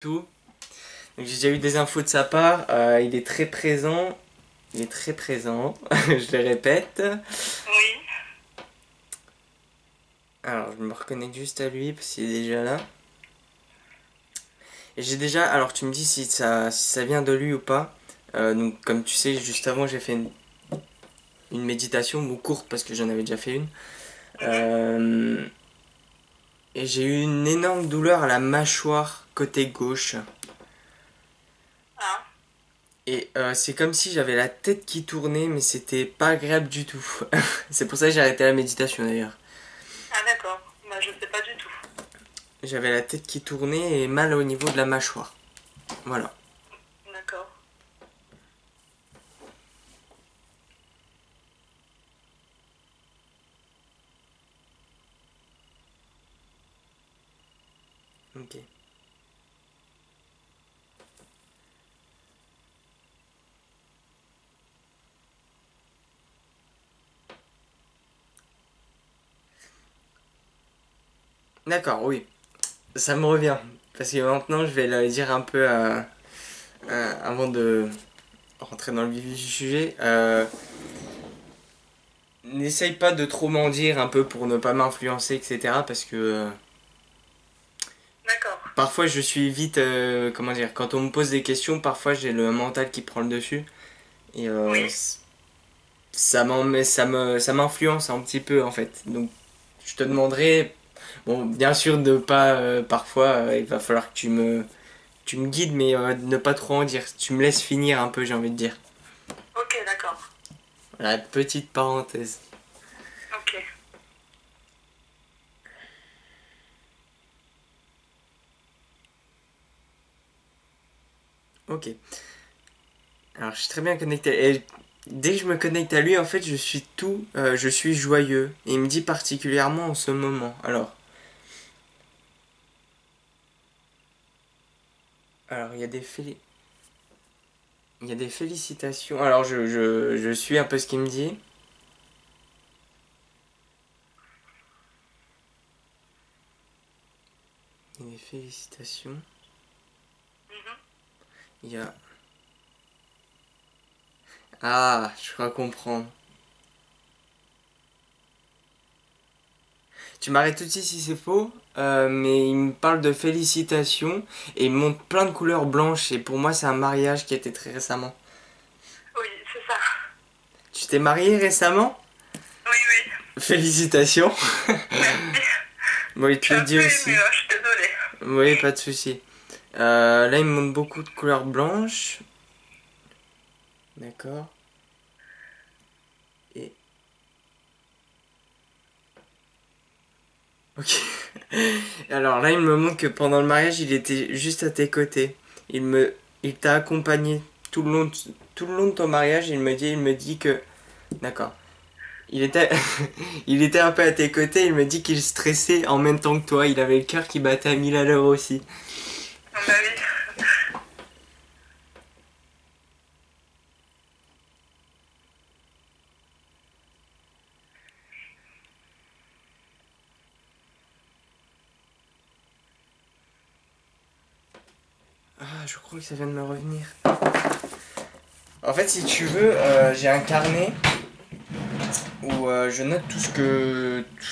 tout. Donc j'ai déjà eu des infos de sa part. Il est très présent. Il est très présent. Je le répète. Oui, Alors je me reconnecte juste à lui parce qu'il est déjà là. Et j'ai déjà. Alors tu me dis si ça vient de lui ou pas. Donc comme tu sais, juste avant j'ai fait une méditation, ou courte parce que j'en avais déjà fait une. mhm. Euh, et j'ai eu une énorme douleur à la mâchoire côté gauche. Ah, Et c'est comme si j'avais la tête qui tournait, mais c'était pas agréable du tout. C'est pour ça que j'ai arrêté la méditation d'ailleurs. ah d'accord. Bah, je sais pas du tout. J'avais la tête qui tournait et mal au niveau de la mâchoire. Voilà. D'accord. Ok. D'accord, oui. Ça me revient. Parce que maintenant, je vais le dire un peu avant de rentrer dans le vif du sujet. N'essaye pas de trop m'en dire un peu pour ne pas m'influencer, etc. Parce que D'accord. parfois je suis vite, comment dire, quand on me pose des questions, parfois j'ai le mental qui prend le dessus. Et Oui. ça m'influence un petit peu en fait. Donc je te demanderai, bon, bien sûr de pas, parfois il va falloir que tu me guides, mais ne pas trop en dire. Tu me laisses finir un peu, j'ai envie de dire. Ok, d'accord. Voilà, petite parenthèse. Ok. Ok. Alors je suis très bien connecté. Et dès que je me connecte à lui, en fait, je suis joyeux. Et il me dit particulièrement en ce moment. Alors il y a des félicitations. Alors je suis un peu ce qu'il me dit. Il y a des félicitations. Mhm. Il y a... Ah, je crois comprendre. Tu m'arrêtes tout de suite si c'est faux, mais il me parle de félicitations et il me montre plein de couleurs blanches et pour moi c'est un mariage qui a été très récemment. Oui, c'est ça. Tu t'es marié récemment? Oui, oui. Félicitations. Merci. Bon, il Je te suis le un dit peu émue, aussi. hein, je suis désolée. Oui, pas de souci. Là, il me montre beaucoup de couleurs blanches. D'accord. Et... Ok. Alors là, il me montre que pendant le mariage, il était juste à tes côtés. Il me... Il t'a accompagné tout le long de ton mariage. Il me dit que... D'accord. Il était, il était un peu à tes côtés, il me dit qu'il stressait en même temps que toi, il avait le cœur qui battait à 1000 à l'heure aussi. Ah bah oui. Ah, je crois que ça vient de me revenir. En fait, si tu veux, j'ai un carnet où je note tout ce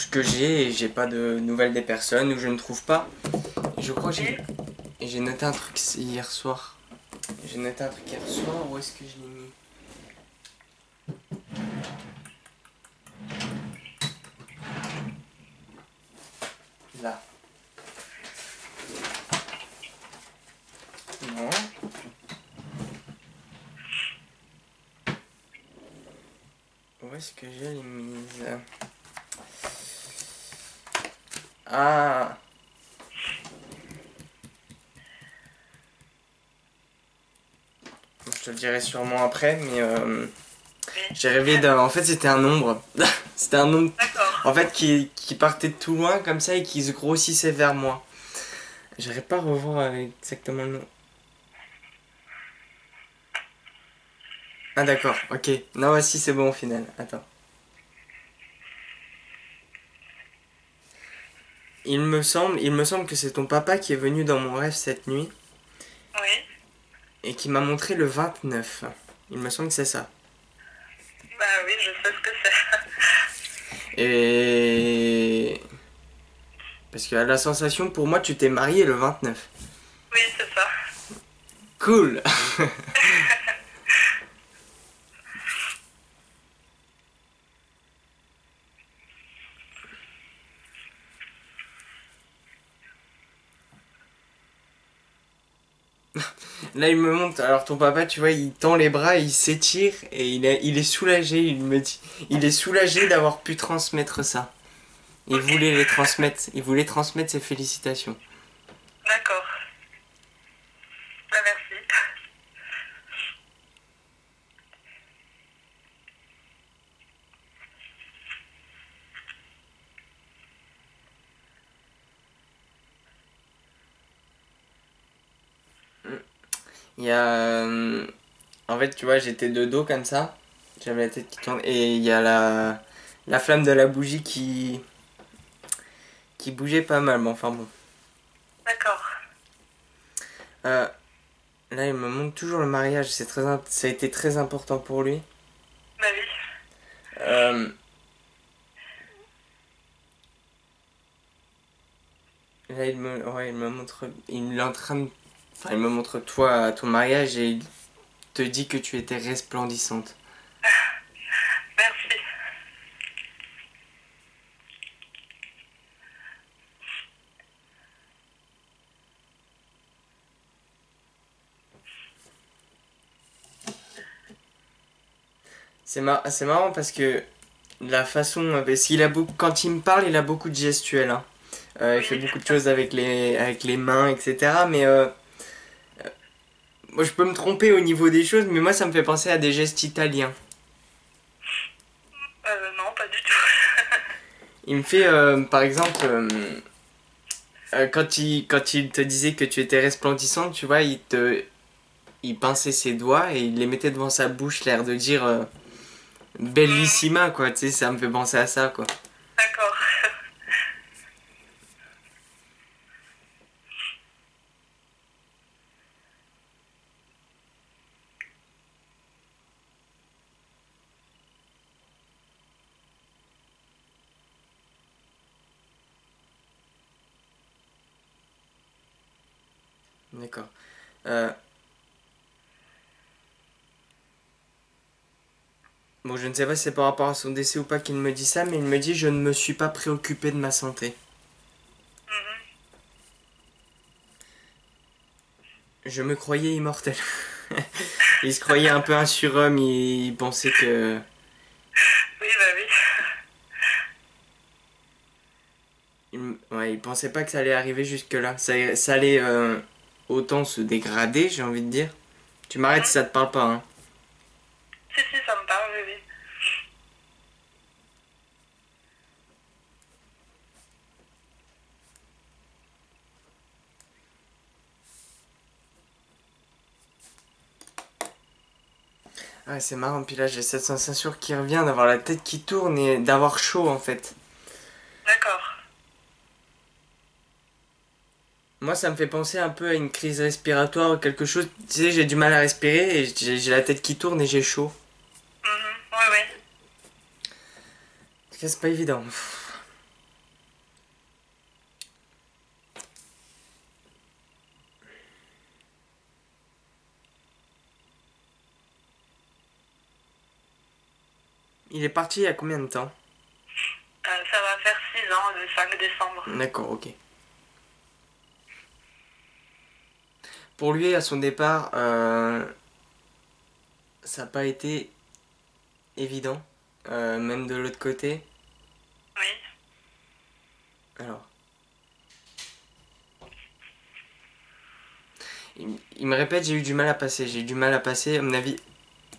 que j'ai et j'ai pas de nouvelles des personnes ou je ne trouve pas. Et je crois que Oui. j'ai noté un truc hier soir. J'ai noté un truc hier soir, où est-ce que je l'ai mis? Là. Non. Où est-ce que je l'ai mise? Ah, je te le dirai sûrement après, mais Oui. j'ai rêvé d'un. En fait, c'était un nombre. C'était un nombre. D'accord. En fait, qui partait de tout loin comme ça et qui se grossissait vers moi. J'arrive pas à revoir exactement le nom. Ah, d'accord, ok. Non, voici, c'est bon au final. Attends. Il me semble que c'est ton papa qui est venu dans mon rêve cette nuit. et qui m'a montré le 29. Il me semble que c'est ça. Bah oui, je sais ce que c'est. Et... Parce que à la sensation, pour moi, tu t'es marié le 29. Oui, c'est ça. Cool. Là, il me montre. Alors, ton papa, tu vois, il tend les bras, il s'étire et il est soulagé. Il me dit, il est soulagé d'avoir pu transmettre ça. Il Ok, voulait les transmettre. Il voulait transmettre ses félicitations. d'accord. Bah merci. Il y a, en fait, tu vois, j'étais de dos comme ça. J'avais la tête qui tourne et il y a la flamme de la bougie qui bougeait pas mal. Mais enfin bon. D'accord. Euh, Là, il me montre toujours le mariage. Ça a été très important pour lui. Bah oui. Euh, Là, ouais, il me montre, il est en train de, enfin, il me montre toi à ton mariage et il te dit que tu étais resplendissante. Merci. C'est marrant parce que la façon, parce qu'il a beaucoup, quand il me parle, il a beaucoup de gestuels, hein. Il fait Oui. beaucoup de choses avec les mains, etc. Mais moi, je peux me tromper au niveau des choses, mais moi, ça me fait penser à des gestes italiens. Non, pas du tout. Il me fait, par exemple, quand il te disait que tu étais resplendissante, tu vois, il pinçait ses doigts et il les mettait devant sa bouche, l'air de dire Mhm, bellissima, quoi. Tu sais, ça me fait penser à ça, quoi. d'accord. D'accord. Euh, bon, je ne sais pas si c'est par rapport à son décès ou pas qu'il me dit ça, mais il me dit je ne me suis pas préoccupé de ma santé. Mhm. Je me croyais immortel. Il se croyait un peu un surhomme, il pensait que... Oui, bah oui. Ouais, il pensait pas que ça allait arriver jusque-là. Ça allait autant se dégrader, j'ai envie de dire. Tu m'arrêtes si Mhm. ça te parle pas, hein. Si, si, ça me parle, oui, oui. Ouais, c'est marrant, puis là j'ai cette sensation qui revient d'avoir la tête qui tourne et d'avoir chaud en fait. D'accord. Moi ça me fait penser un peu à une crise respiratoire ou quelque chose. Tu sais, j'ai du mal à respirer et j'ai la tête qui tourne et j'ai chaud. Mhm. Oui, oui. Parce que c'est pas évident. Il est parti il y a combien de temps? Ça va faire 6 ans, le 5 décembre. D'accord, ok. Pour lui, à son départ, ça n'a pas été évident. Même de l'autre côté. Oui. Alors, il me répète, j'ai eu du mal à passer. J'ai eu du mal à passer, à mon avis.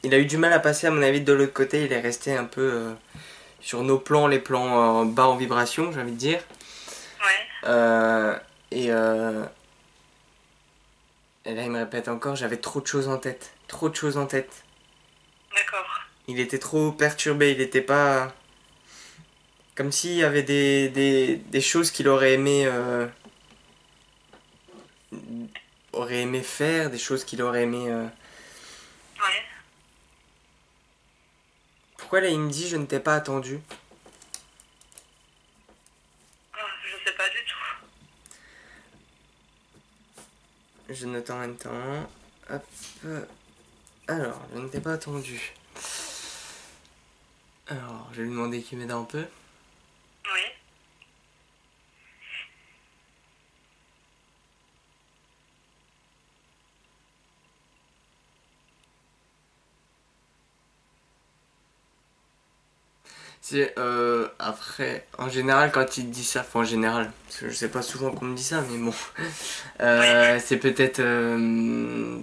Il a eu du mal à passer, à mon avis, de l'autre côté. Il est resté un peu sur nos plans, les plans bas en vibration, j'ai envie de dire. Oui. Euh, et, euh, et là, il me répète encore, j'avais trop de choses en tête. Trop de choses en tête. D'accord. Il était trop perturbé, il était pas... Comme s'il y avait des choses qu'il aurait aimé aurait aimé faire, des choses qu'il aurait aimé... Ouais. Pourquoi là il me dit je ne t'ai pas attendu? Ah, je sais pas du tout. Je note en même temps. Hop. Alors, je ne t'ai pas attendu. Alors, je vais lui demander qu'il m'aide un peu. Oui. C'est après, en général, quand il te dit ça, enfin en général, parce que je sais pas souvent qu'on me dit ça, mais bon, Oui. c'est peut-être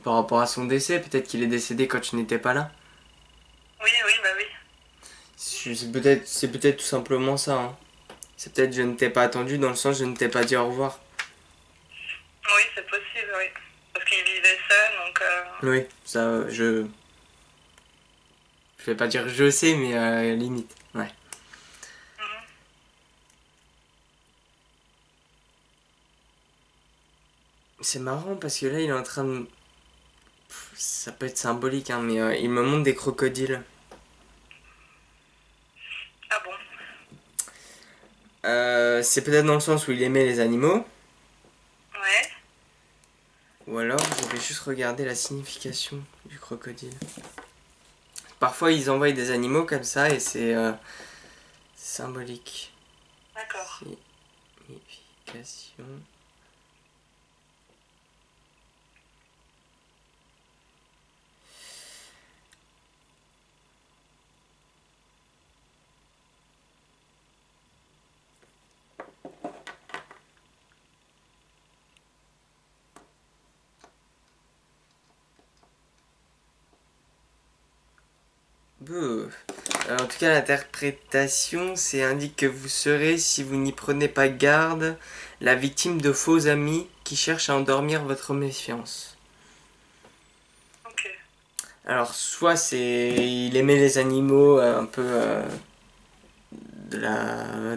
par rapport à son décès, peut-être qu'il est décédé quand tu n'étais pas là. Oui, oui, bah oui. C'est peut-être tout simplement ça. Hein. C'est peut-être je ne t'ai pas attendu dans le sens je ne t'ai pas dit au revoir. Oui, c'est possible, oui. Parce qu'il vivait seul, donc... Oui, ça, je vais pas dire je sais, mais limite, ouais. mhm. C'est marrant parce que là il est en train de, ça peut être symbolique, hein, mais il me montre des crocodiles. Ah bon? C'est peut-être dans le sens où il aimait les animaux. Ouais. Ou alors, je vais juste regarder la signification du crocodile. Parfois, ils envoient des animaux comme ça et c'est symbolique. D'accord. Signification. Bouh. En tout cas, l'interprétation, c'est indique que vous serez, si vous n'y prenez pas garde, la victime de faux amis qui cherchent à endormir votre méfiance. Ok. Alors, soit c'est il aimait les animaux, un peu de la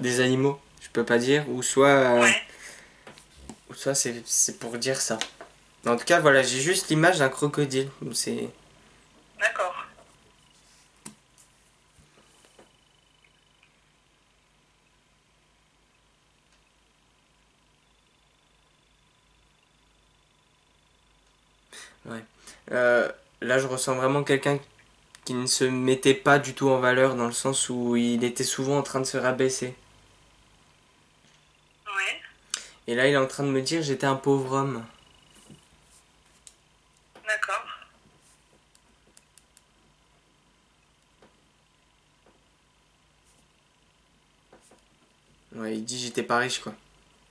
des animaux, je peux pas dire, Ouais. ou soit c'est pour dire ça. En tout cas, voilà, j'ai juste l'image d'un crocodile. C'est D'accord. ouais. Là, je ressens vraiment quelqu'un qui ne se mettait pas du tout en valeur dans le sens où il était souvent en train de se rabaisser. Ouais. Et là, il est en train de me dire j'étais un pauvre homme. D'accord. Ouais, il dit j'étais pas riche quoi.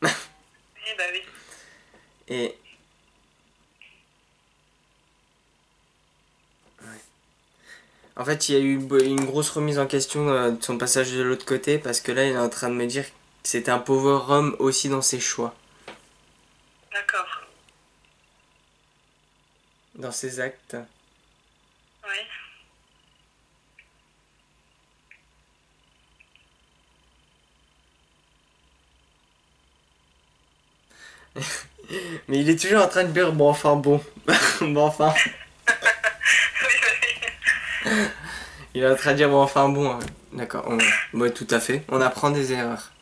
Oui, bah oui. Et en fait, il y a eu une grosse remise en question de son passage de l'autre côté parce que là, il est en train de me dire que c'était un pauvre homme aussi dans ses choix, D'accord. dans ses actes. Oui. Mais il est toujours en train de dire bon, enfin bon. Bon, enfin. Oui, bah oui. Il est en train de dire bon, enfin bon. D'accord, ouais, tout à fait. On apprend des erreurs.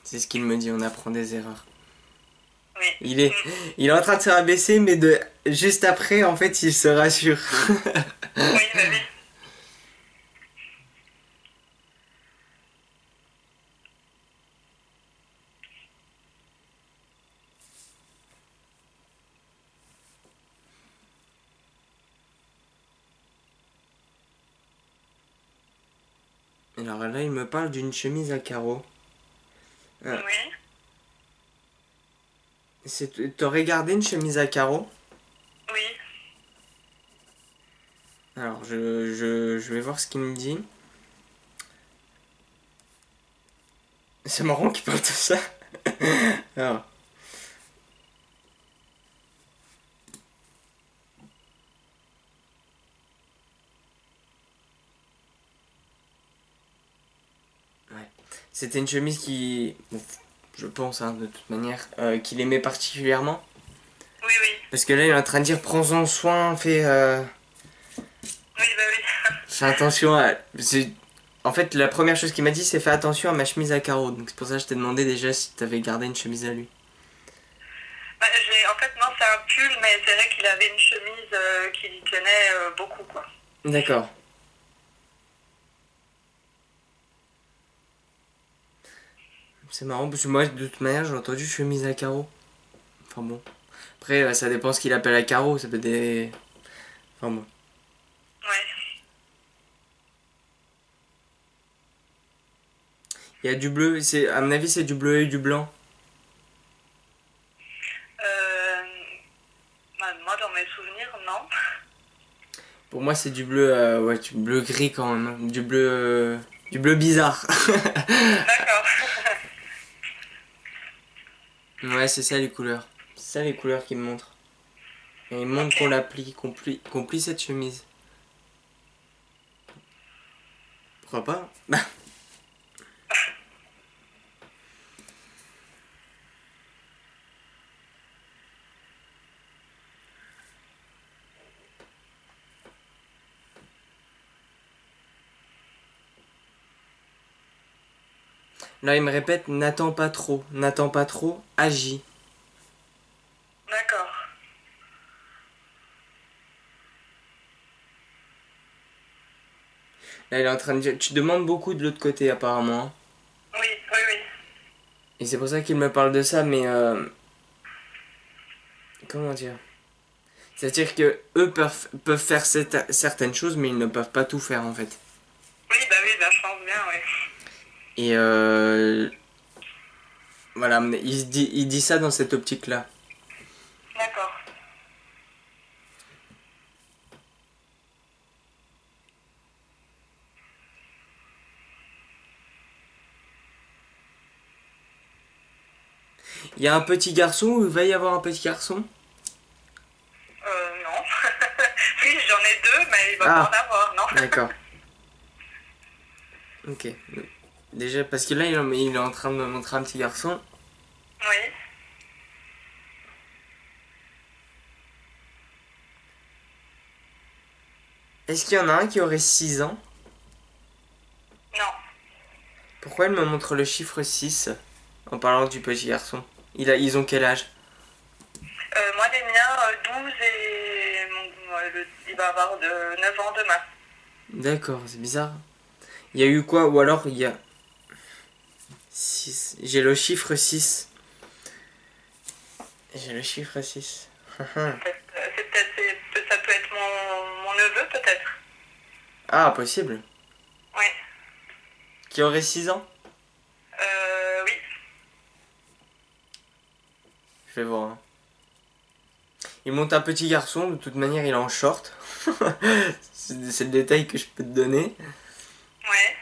C'est ce qu'il me dit, on apprend des erreurs. Oui. Il est, il est en train de se rabaisser, mais juste après, en fait, il se rassure. Oui, bah oui. Alors là, il me parle d'une chemise à carreaux. Ah, Oui. t'aurais gardé une chemise à carreaux? Oui. Alors, je vais voir ce qu'il me dit. C'est marrant qu'il parle de ça. Alors, ouais. C'était une chemise qui... Bon, je pense, hein, de toute manière, qu'il aimait particulièrement. Oui, oui. Parce que là, il est en train de dire prends-en soin, Oui, bah oui. fais attention à. En fait, la première chose qu'il m'a dit, c'est fais attention à ma chemise à carreaux. Donc c'est pour ça que je t'ai demandé déjà si t'avais gardé une chemise à lui. Bah, en fait, non, c'est un pull, mais c'est vrai qu'il avait une chemise qui lui tenait beaucoup, quoi. D'accord. C'est marrant parce que moi, de toute manière, j'ai entendu chemise à carreaux. Enfin bon. Après, ça dépend ce qu'il appelle à carreaux. Ça peut être des. Enfin bon. Ouais. Il y a du bleu, à mon avis, c'est du bleu et du blanc. Euh, Bah, moi, dans mes souvenirs, non. Pour moi, c'est du bleu, ouais, du bleu gris quand même, hein. Du bleu bizarre. D'accord. Ouais, c'est ça les couleurs. C'est ça les couleurs qu'il me montre. Et il me montre qu'on Ok. la plie, qu'on plie cette chemise. Pourquoi pas? Bah, là, il me répète, n'attends pas trop, agis. D'accord. Là, il est en train de dire, tu demandes beaucoup de l'autre côté apparemment, hein. Oui, oui, oui. Et c'est pour ça qu'il me parle de ça, mais comment dire? C'est-à-dire que eux peuvent faire certaines choses, mais ils ne peuvent pas tout faire en fait. Oui, bah, je pense bien, oui. Et voilà, mais il dit ça dans cette optique-là. D'accord. Il y a un petit garçon ou il va y avoir un petit garçon? Non. Oui, j'en ai deux, mais il va pas Ah, en avoir, non. d'accord. Ok. Déjà, parce que là, il est en train de me montrer un petit garçon. Oui. Est-ce qu'il y en a un qui aurait 6 ans? Non. Pourquoi il me montre le chiffre 6 en parlant du petit garçon? Ils ont quel âge? Moi, les miens, 12 et il va avoir 9 ans demain. D'accord, c'est bizarre. Il y a eu quoi? Ou alors il y a 6. J'ai le chiffre 6. J'ai le chiffre 6. Ça peut être mon neveu, peut-être. Ah, possible. Oui. Qui aurait 6 ans? Oui. Je vais voir, hein. Il monte un petit garçon, de toute manière il est en short. C'est le détail que je peux te donner. Ouais.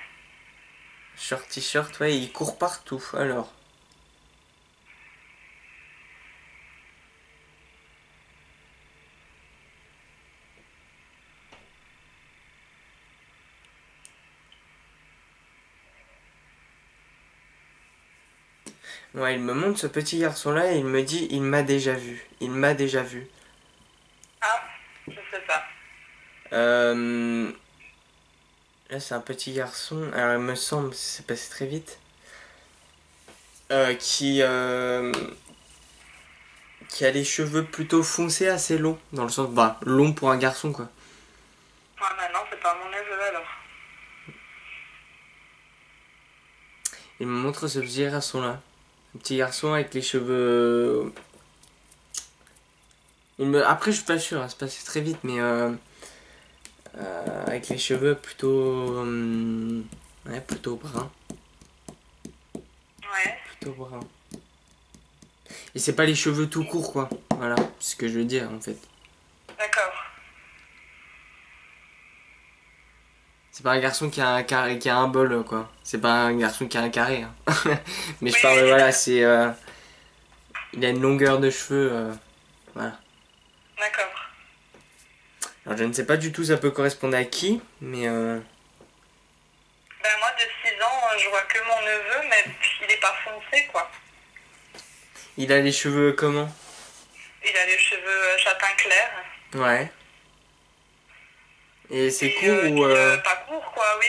Short t-shirt, ouais, il court partout. Alors, ouais, il me montre ce petit garçon-là et il me dit, il m'a déjà vu. Il m'a déjà vu. Ah, je sais pas. Euh, Là, c'est un petit garçon. Alors, il me semble, c'est passé très vite. Qui qui a les cheveux plutôt foncés, assez longs. Dans le sens, bah, long pour un garçon, quoi. Ah, maintenant, c'est pas mon neveu, alors. Il me montre ce petit garçon-là. Un petit garçon avec les cheveux. Après, je suis pas sûr, hein, c'est passé très vite, mais avec les cheveux plutôt. Ouais, plutôt brun. Ouais. Plutôt brun. Et c'est pas les cheveux tout courts, quoi. Voilà, c'est ce que je veux dire, en fait. D'accord. C'est pas un garçon qui a un carré, qui a un bol, quoi. C'est pas un garçon qui a un carré, hein. Mais Oui, je parle, oui. voilà, c'est. Il a une longueur de cheveux, voilà. D'accord. Alors, je ne sais pas du tout ça peut correspondre à qui, mais. Ben, moi, de 6 ans, je vois que mon neveu, mais il est pas foncé, quoi. Il a les cheveux comment? Il a les cheveux châtain clair. Ouais. Et c'est Et court ou... pas court, quoi. Oui,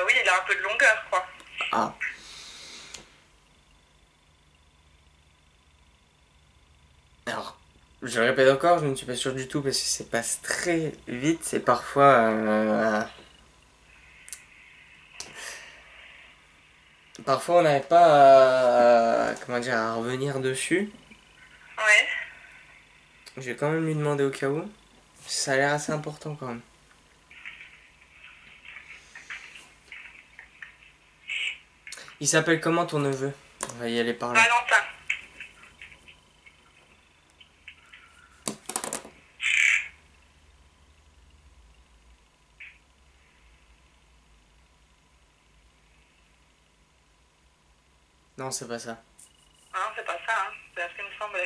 oui, il a un peu de longueur, quoi. Ah. Alors, je le répète encore, je ne suis pas sûr du tout parce que ça passe très vite. C'est parfois... Parfois on n'arrive pas comment dire, à revenir dessus. Ouais. Je vais quand même lui demander au cas où. Ça a l'air assez important quand même. Il s'appelle comment ton neveu? On va y aller par là. Valentin. Non, c'est pas ça. Hein, c'est pas ça, hein. C'est ce qu'il me semblait.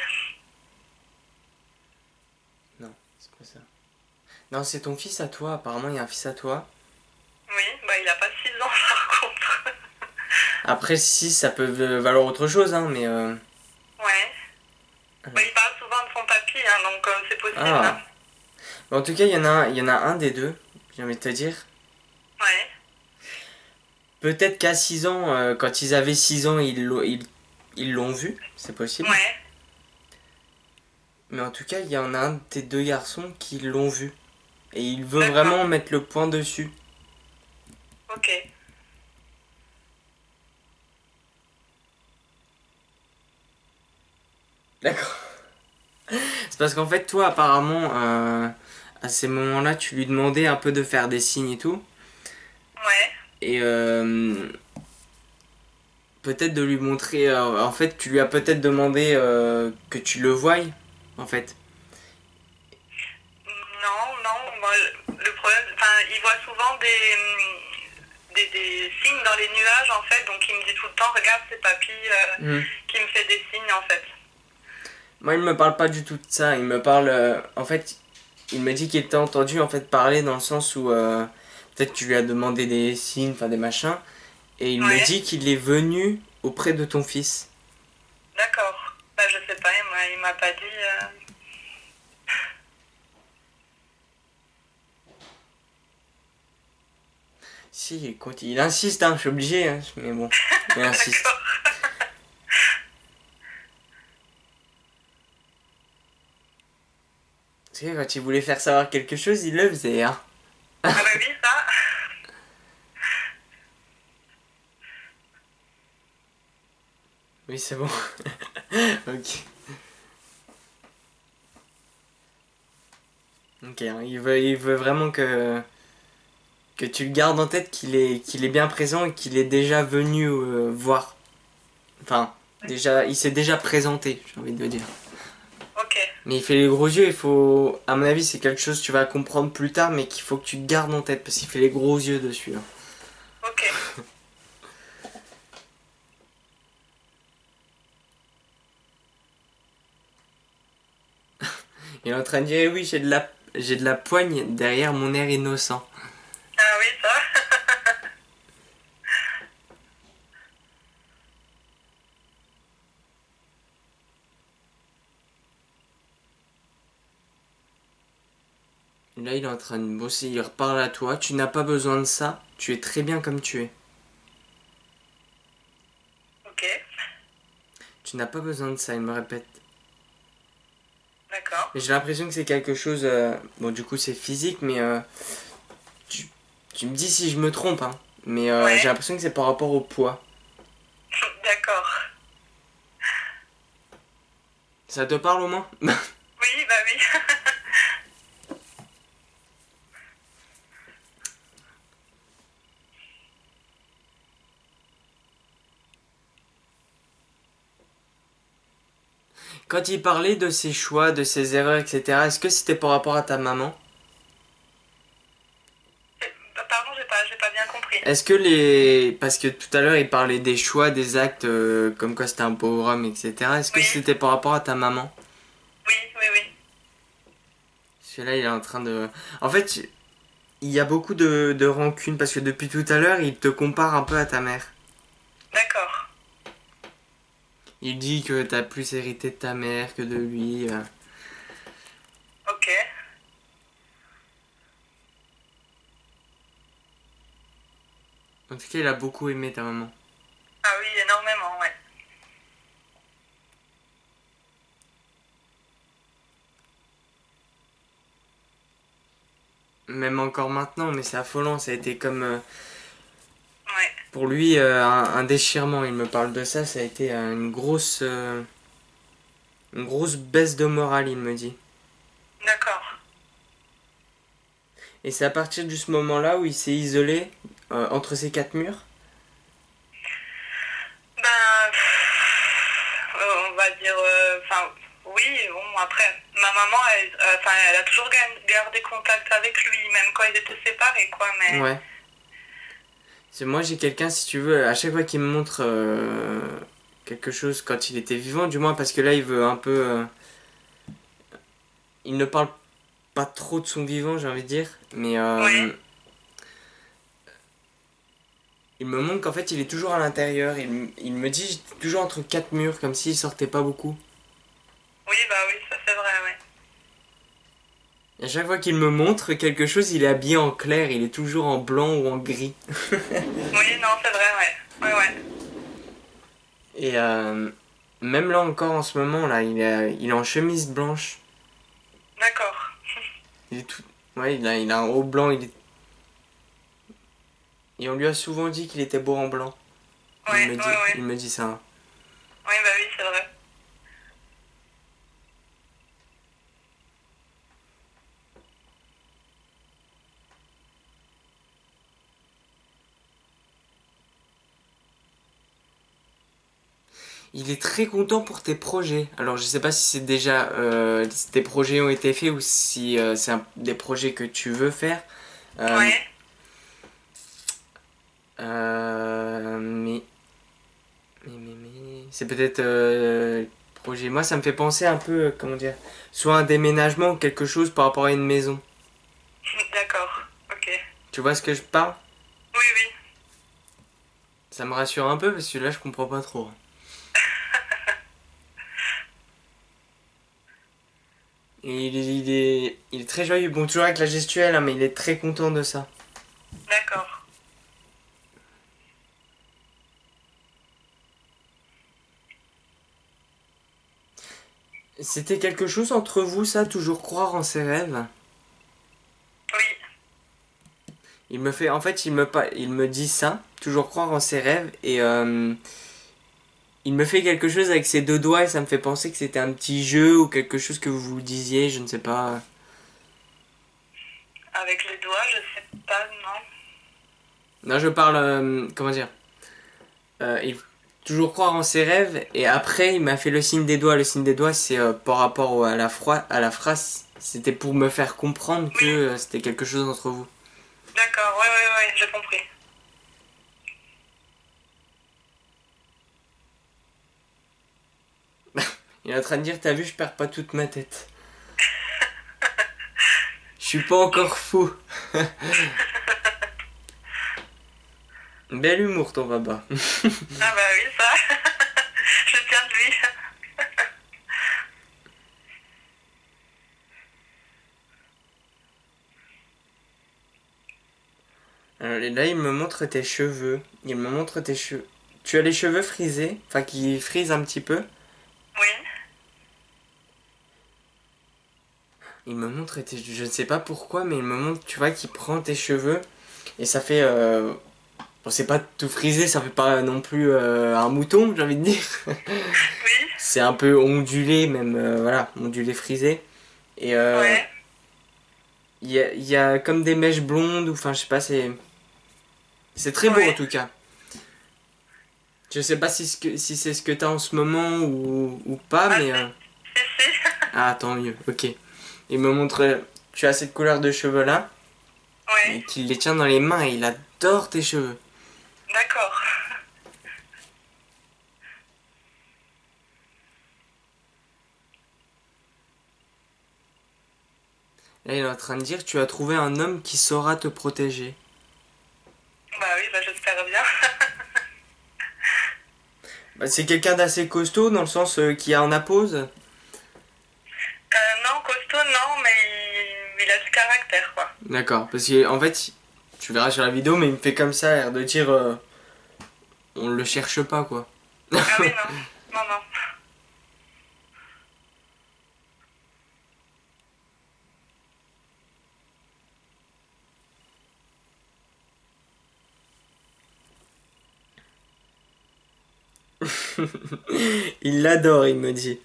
Non, c'est pas ça. Non, c'est ton fils à toi. Apparemment, il y a un fils à toi. Oui, bah il a pas 6 ans par contre. Après, si, ça peut valoir autre chose, hein, mais... Ouais. Bah, il parle souvent de son papy, hein, donc c'est possible. Hein. Ah. En tout cas, il y en a un des deux, j'ai envie de te dire. Ouais. Peut-être qu'à 6 ans, quand ils avaient 6 ans, ils l'ont vu, c'est possible. Ouais. Mais en tout cas, il y en a un des deux garçons qui l'ont vu. Et il veut D'accord. vraiment mettre le point dessus. Ok. D'accord. C'est parce qu'en fait, toi, apparemment, à ces moments-là, tu lui demandais un peu de faire des signes et tout. Ouais. Et peut-être de lui montrer... en fait, tu lui as peut-être demandé que tu le voyes, en fait. Non, non, moi, le problème, enfin, il voit souvent des signes dans les nuages, en fait, donc il me dit tout le temps, regarde, c'est papy qui me fait des signes, en fait. Moi, il me parle pas du tout de ça. Il me parle... en fait, il me dit qu'il t'a entendu en fait parler dans le sens où... peut-être tu lui as demandé des signes, enfin des machins. Et il me Ouais. dit qu'il est venu auprès de ton fils. D'accord. Bah, je sais pas, il m'a pas dit. Si, écoute, il insiste, hein, je suis obligé, hein, mais bon, il insiste. D'accord. Tu sais, quand il voulait faire savoir quelque chose, il le faisait, hein. Ah bah oui, ça. Oui, c'est bon. Ok. Ok, hein, il veut vraiment que tu le gardes en tête qu'il est bien présent et qu'il est déjà venu voir. Enfin, déjà, il s'est déjà présenté, j'ai envie de le dire. Ok. Mais il fait les gros yeux, il faut... À mon avis, c'est quelque chose que tu vas comprendre plus tard, mais qu'il faut que tu gardes en tête, parce qu'il fait les gros yeux dessus. Hein. Ok. Il est en train de dire, eh oui, j'ai de la poigne derrière mon air innocent. Ah oui, ça. Là, il est en train de bosser, il reparle à toi. Tu n'as pas besoin de ça, tu es très bien comme tu es. Ok. Tu n'as pas besoin de ça, il me répète. D'accord. Et j'ai l'impression que c'est quelque chose... bon, du coup, c'est physique, mais... tu, tu me dis si je me trompe, hein. Mais Ouais. j'ai l'impression que c'est par rapport au poids. D'accord. Ça te parle au moins? Oui, bah oui. Quand il parlait de ses choix, de ses erreurs, etc., est-ce que c'était par rapport à ta maman? Pardon, j'ai pas bien compris. Est-ce que les... Parce que tout à l'heure, il parlait des choix, des actes, comme quoi c'était un pauvre homme, etc. Est-ce que Oui. c'était par rapport à ta maman? Oui, oui, oui. Celui-là, il est en train de... En fait, il y a beaucoup de rancune, parce que depuis tout à l'heure, il te compare un peu à ta mère. D'accord. Il dit que t'as plus hérité de ta mère que de lui. Ok. En tout cas, il a beaucoup aimé ta maman. Ah oui, énormément, ouais. Même encore maintenant, mais c'est affolant. Ça a été comme Ouais. pour lui un déchirement. Il me parle de ça. Ça a été une grosse baisse de morale, il me dit. D'accord. Et c'est à partir de ce moment-là où il s'est isolé entre ces quatre murs. Ben, on va dire, enfin, oui, bon, après, ma maman, enfin, elle a toujours gardé contact avec lui, même quand ils étaient séparés, quoi, mais... Ouais. Moi, j'ai quelqu'un, si tu veux, à chaque fois qu'il me montre quelque chose quand il était vivant, du moins parce que là, il veut un peu. Il ne parle pas trop de son vivant, j'ai envie de dire, mais Oui, il me montre qu'en fait, il est toujours à l'intérieur. Il me dit j'étais toujours entre quatre murs, comme s'il sortait pas beaucoup. oui, bah oui, ça c'est vrai, ouais. Et à chaque fois qu'il me montre quelque chose, il est habillé en clair, il est toujours en blanc ou en gris. Oui, non, c'est vrai, ouais. Ouais, ouais. Et même là encore en ce moment, là, il est en chemise blanche. D'accord. Il est tout. Ouais, il a un haut blanc, et on lui a souvent dit qu'il était beau en blanc. Ouais, ouais, ouais. Il me dit ça. Oui, bah oui, c'est vrai. Il est très content pour tes projets. Alors je sais pas si c'est déjà si tes projets ont été faits ou si c'est des projets que tu veux faire. Euh, Ouais. euh, mais, c'est peut-être projet. Moi ça me fait penser un peu comment dire, soit un déménagement ou quelque chose par rapport à une maison. D'accord. Ok. Tu vois ce que je parle? Oui, oui. Ça me rassure un peu parce que là je comprends pas trop. Et il est très joyeux. Bon, toujours avec la gestuelle, hein, mais il est très content de ça. D'accord. C'était quelque chose entre vous, ça, toujours croire en ses rêves? Oui. Il me fait, en fait, il me dit ça, toujours croire en ses rêves, et il me fait quelque chose avec ses deux doigts, et ça me fait penser que c'était un petit jeu ou quelque chose que vous vous disiez, je ne sais pas. Avec les doigts, je sais pas, non. Non, je parle, comment dire, il toujours croire en ses rêves, et après, il m'a fait le signe des doigts. Le signe des doigts, c'est par rapport à la phrase, c'était pour me faire comprendre que Oui. c'était quelque chose entre vous. D'accord, ouais, ouais, ouais, j'ai compris. Il est en train de dire, t'as vu, je perds pas toute ma tête. Je suis pas encore fou. Bel humour, ton baba. Ah bah oui, ça. Je tiens de lui. Là, il me montre tes cheveux. Il me montre tes cheveux. Tu as les cheveux frisés, enfin qui frisent un petit peu. Oui. Il me montre tes... Je ne sais pas pourquoi, mais il me montre, tu vois, qu'il prend tes cheveux. Et ça fait... Bon, c'est pas tout frisé, ça fait pas non plus un mouton, j'ai envie de dire. Oui. C'est un peu ondulé, même, voilà, ondulé frisé. Et Ouais. il y a comme des mèches blondes, ou enfin, je sais pas, c'est très beau en Ouais. tout cas. Je sais pas si c'est ce que t'as en ce moment ou pas, Ah, mais... si. Ah, tant mieux, ok. Il me montre... Tu as cette couleur de cheveux là, Ouais. et qu'il les tient dans les mains, et il adore tes cheveux. D'accord. Là, il est en train de dire, tu as trouvé un homme qui saura te protéger. Bah oui, bah j'espère bien. Bah, C'est quelqu'un d'assez costaud dans le sens qui a en appose. Non, costaud, non, mais il a du caractère, quoi. D'accord, parce que en fait, tu verras sur la vidéo, mais il me fait comme ça, l'air de dire on le cherche pas quoi. Ah oui, non. Non, non. Il l'adore, il me dit.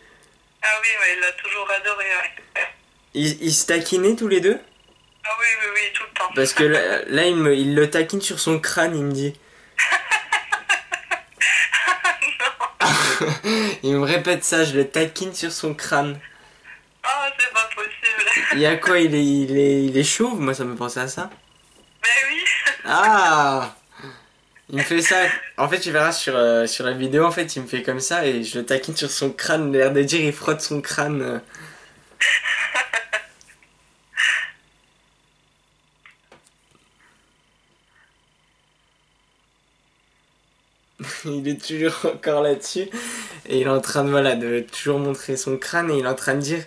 Ah oui, ouais, il l'a toujours adoré, ouais. Ils se taquinaient tous les deux. Ah oui, oui, oui, tout le temps. Parce que là, il le taquine sur son crâne, il me dit. Non. Il me répète ça, je le taquine sur son crâne. Oh, c'est pas possible. Il y a quoi, il est chauve? Moi, ça me pensait à ça. Mais oui. Ah! Il me fait ça. En fait, tu verras sur la vidéo, en fait, il me fait comme ça et je le taquine sur son crâne. L'air de dire, il frotte son crâne. Il est toujours encore là-dessus. Et il est en train de, voilà, de toujours montrer son crâne et il est en train de dire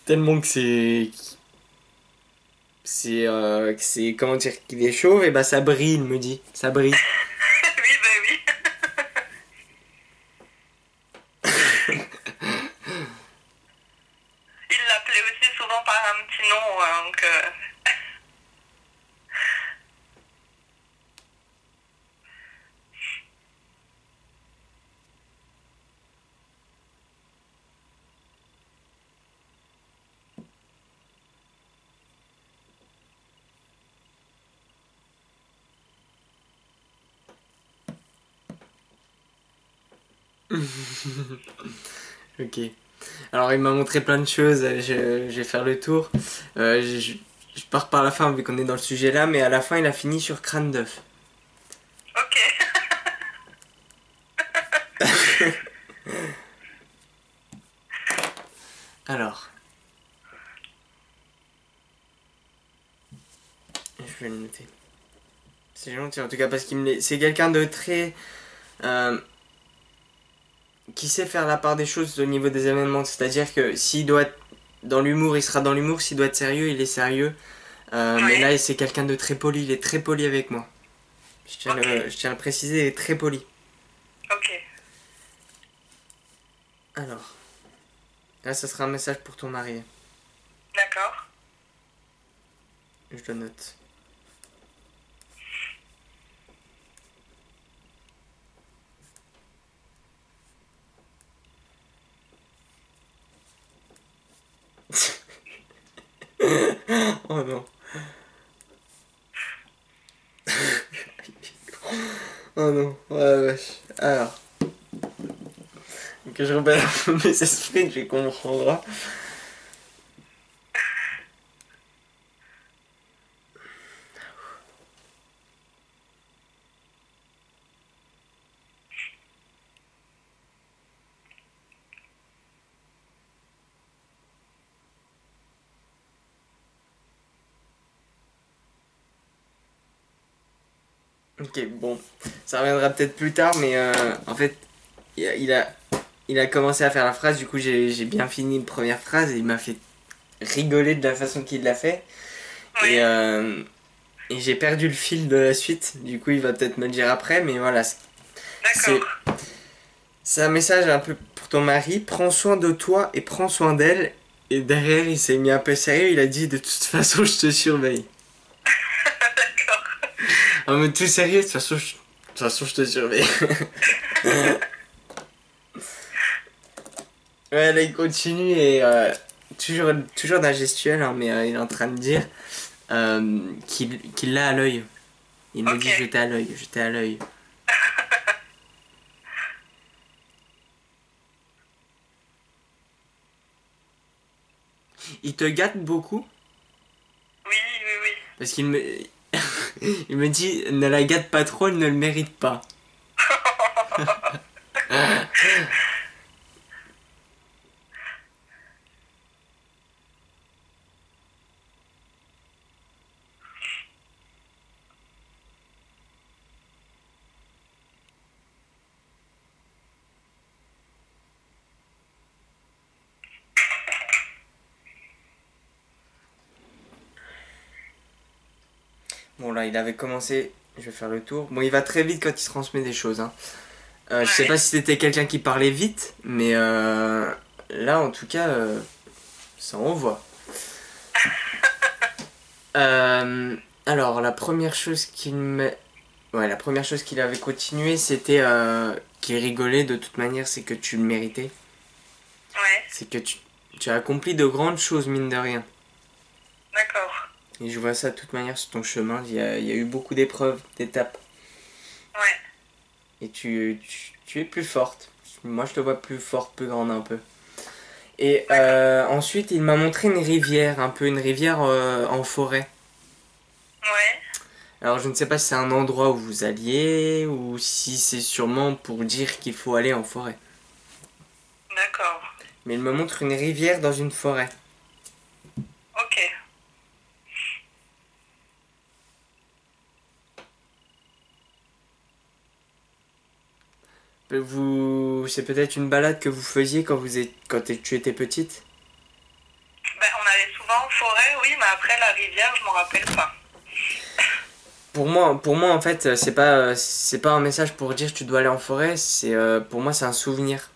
tellement que c'est. Que c'est. Comment dire? Qu'il est chauve, et bah ça brille, il me dit. Ça brille. Oui, bah oui. Il l'appelait aussi souvent par un petit nom, donc... Ok. Alors il m'a montré plein de choses, je vais faire le tour. Je pars par la fin vu qu'on est dans le sujet là, mais à la fin il a fini sur crâne d'œuf. Ok. Alors, je vais le noter. C'est gentil en tout cas parce c'est quelqu'un de très... euh, qui sait faire la part des choses au niveau des événements. C'est-à-dire que s'il doit être dans l'humour, il sera dans l'humour. S'il doit être sérieux, il est sérieux. Mais Oui. là, c'est quelqu'un de très poli. Il est très poli avec moi. Ok. Je tiens à le préciser, il est très poli. Ok. Alors, là, ce sera un message pour ton mari. D'accord. Je le note. Oh non. Oh non. Ouais, wesh. Alors, que je rebelle un peu mes esprits, tu comprendras. Ok, bon. Ça reviendra peut-être plus tard, mais en fait, il a, il a, il a commencé à faire la phrase, du coup j'ai bien fini une première phrase et il m'a fait rigoler de la façon qu'il l'a fait. Et, Oui. et j'ai perdu le fil de la suite, du coup il va peut-être me le dire après, mais voilà. D'accord. C'est c'est un message un peu pour ton mari, prends soin de toi et prends soin d'elle. Et derrière il s'est mis un peu sérieux, il a dit de toute façon je te surveille. D'accord. En mode tout sérieux, de toute façon je te surveille. Ouais, là il continue et toujours d'un gestuel, hein, mais il est en train de dire qu'il l'a à l'œil. Il me Ok. dit j'étais à l'œil, j'étais à l'œil. Il te gâte beaucoup Oui, oui, oui. parce qu'il me il me dit ne la gâte pas trop, elle ne le mérite pas. Bon là, il avait commencé, je vais faire le tour. Bon, il va très vite quand il se transmet des choses, hein. Je sais pas Ouais. si c'était quelqu'un qui parlait vite, mais là en tout cas, ça envoie. Euh, alors la première chose ouais, la première chose qu'il avait continué, c'était qu'il rigolait de toute manière, c'est que tu le méritais. Ouais. C'est que tu as accompli de grandes choses, mine de rien. D'accord. Et je vois ça de toute manière sur ton chemin. Il y a eu beaucoup d'épreuves, d'étapes. Ouais. Et tu es plus forte. Moi, je te vois plus forte, plus grande un peu. Et D'accord. ensuite, il m'a montré une rivière, un peu une rivière en forêt. Ouais. Alors, je ne sais pas si c'est un endroit où vous alliez ou si c'est sûrement pour dire qu'il faut aller en forêt. D'accord. Mais il me montre une rivière dans une forêt. Ok. C'est peut-être une balade que vous faisiez quand tu étais petite. Ben, on allait souvent en forêt, oui, mais après la rivière, je m'en rappelle pas. Pour moi, en fait, c'est pas un message pour dire tu dois aller en forêt. Pour moi, c'est un souvenir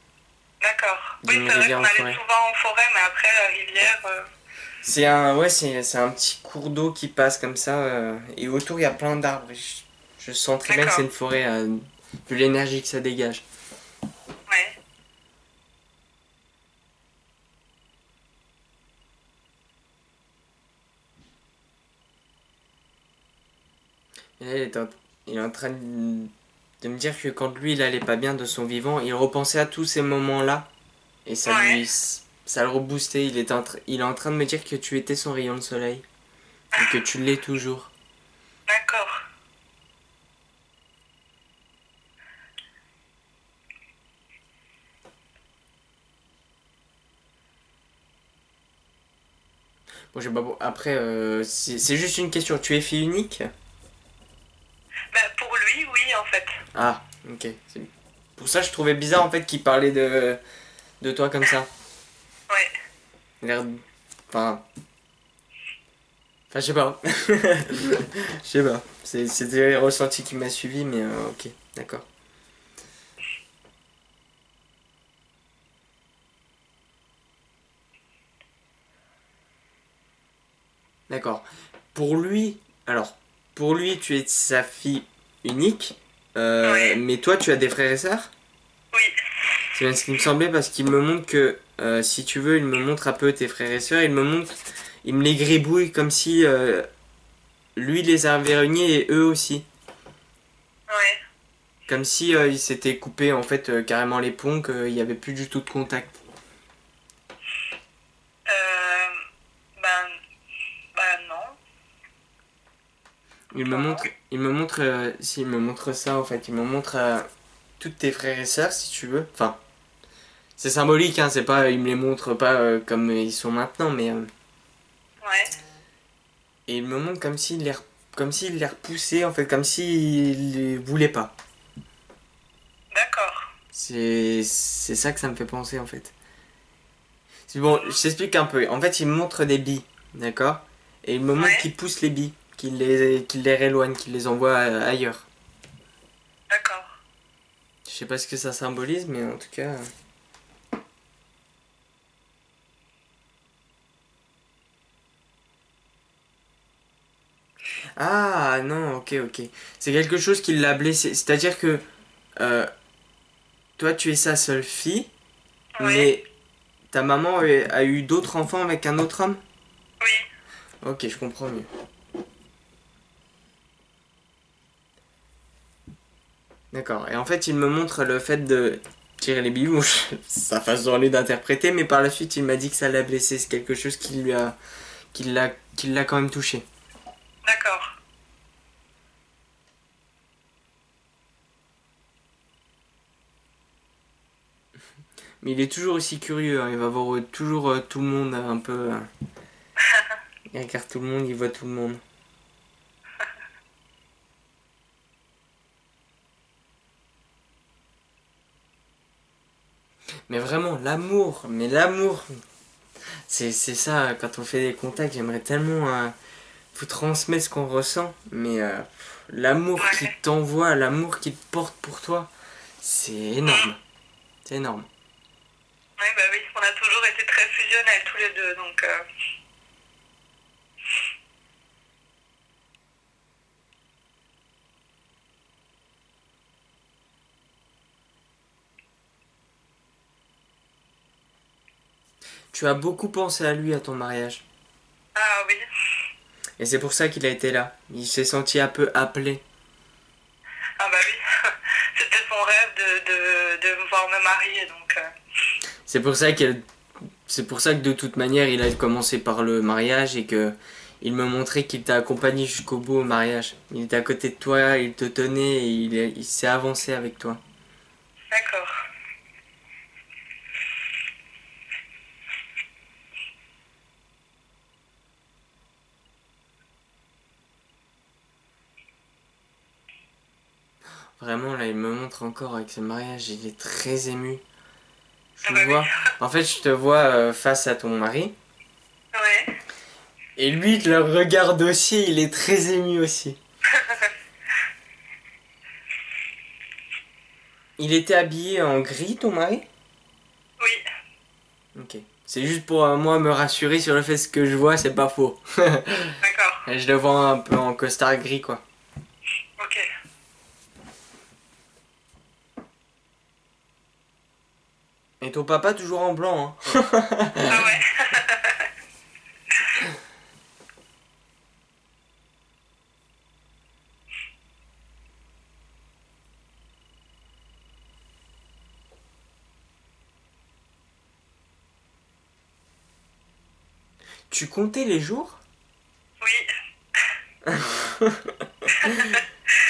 D'accord. Oui, d'une c'est vrai rivière qu'on en allait forêt. souvent en forêt, mais après la rivière. Ouais, c'est un petit cours d'eau qui passe comme ça, et autour il y a plein d'arbres. Je sens très bien que c'est D'accord. une forêt, vu l'énergie que ça dégage. Ouais. Et là, il est en train de me dire que quand lui il allait pas bien de son vivant, il repensait à tous ces moments-là et Ouais. ça le reboostait. Il est en train de me dire que tu étais son rayon de soleil et que tu l'es toujours. D'accord. Bon, après, c'est juste une question. Tu es fille unique? Ben, pour lui, oui, en fait. Ah, ok. C'est pour ça que je trouvais bizarre en fait qu'il parlait de toi comme ça. Ouais. L'air. Enfin. Enfin, je sais pas. Je sais pas. C'était le ressenti qui m'a suivi, mais ok, d'accord. D'accord. Pour lui, alors, pour lui, tu es sa fille unique, Ouais. mais toi, tu as des frères et sœurs? Oui. C'est bien ce qui me semblait parce qu'il me montre que, si tu veux, il me montre un peu tes frères et sœurs, il me les gribouille comme si lui les avait réunis et eux aussi. Ouais. Comme si ils s'étaient coupés en fait carrément les ponts, qu'il n'y avait plus du tout de contact. Euh, ben, ben non. Non, non. Il me montre ça en fait, il me montre toutes tes frères et sœurs si tu veux. Enfin, c'est symbolique, hein, c'est pas, il me les montre pas comme ils sont maintenant, mais Ouais. et il me montre comme s'il les repoussait en fait, comme s'il les voulait pas. D'accord. C'est ça que ça me fait penser en fait. Bon, Mhm. je t'explique un peu. En fait, il me montre des billes, d'accord? Et il me montre Ouais. qu'il pousse les billes, qu'il les éloigne, qu'il les envoie ailleurs. D'accord. Je sais pas ce que ça symbolise, mais en tout cas. Ah non, ok, ok. C'est quelque chose qui l'a blessé. C'est-à-dire que euh, toi, tu es sa seule fille, Ouais. mais ta maman a eu d'autres enfants avec un autre homme? Oui. Ok, je comprends mieux. D'accord. Et en fait, il me montre le fait de tirer les billes. Bon, sa façon lui d'interpréter, mais par la suite, il m'a dit que ça l'a blessé. C'est quelque chose qui l'a quand même touché. D'accord. Mais il est toujours aussi curieux, hein. Il va voir toujours tout le monde un peu. Il regarde tout le monde, il voit tout le monde. Mais vraiment, l'amour, c'est ça, quand on fait des contacts, j'aimerais tellement vous transmet ce qu'on ressent, mais l'amour qu'il Ouais. t'envoie, l'amour qu'il porte pour toi, c'est énorme. C'est énorme. Oui, bah oui, on a toujours été très fusionnels tous les deux, donc Tu as beaucoup pensé à lui à ton mariage. ah oui. Et c'est pour ça qu'il a été là. Il s'est senti un peu appelé. Ah bah oui. C'était son rêve de me voir me marier, donc C'est pour ça que c'est pour ça que de toute manière il a commencé par le mariage et que il me montrait qu'il t'a accompagné jusqu'au bout au mariage. Il était à côté de toi, il te tenait et il s'est avancé avec toi. d'accord. Vraiment là il me montre encore avec ce mariage, il est très ému. Ah Je bah le oui. vois. En fait je te vois face à ton mari. Ouais. Et lui il le regarde aussi, il est très ému aussi. Il était habillé en gris ton mari? Oui, Ok. C'est juste pour moi me rassurer sur le fait que je vois, c'est pas faux. d'accord. Je le vois un peu en costard gris quoi. Ok. Et ton papa toujours en blanc hein. Ah ouais. Tu comptais les jours? Oui.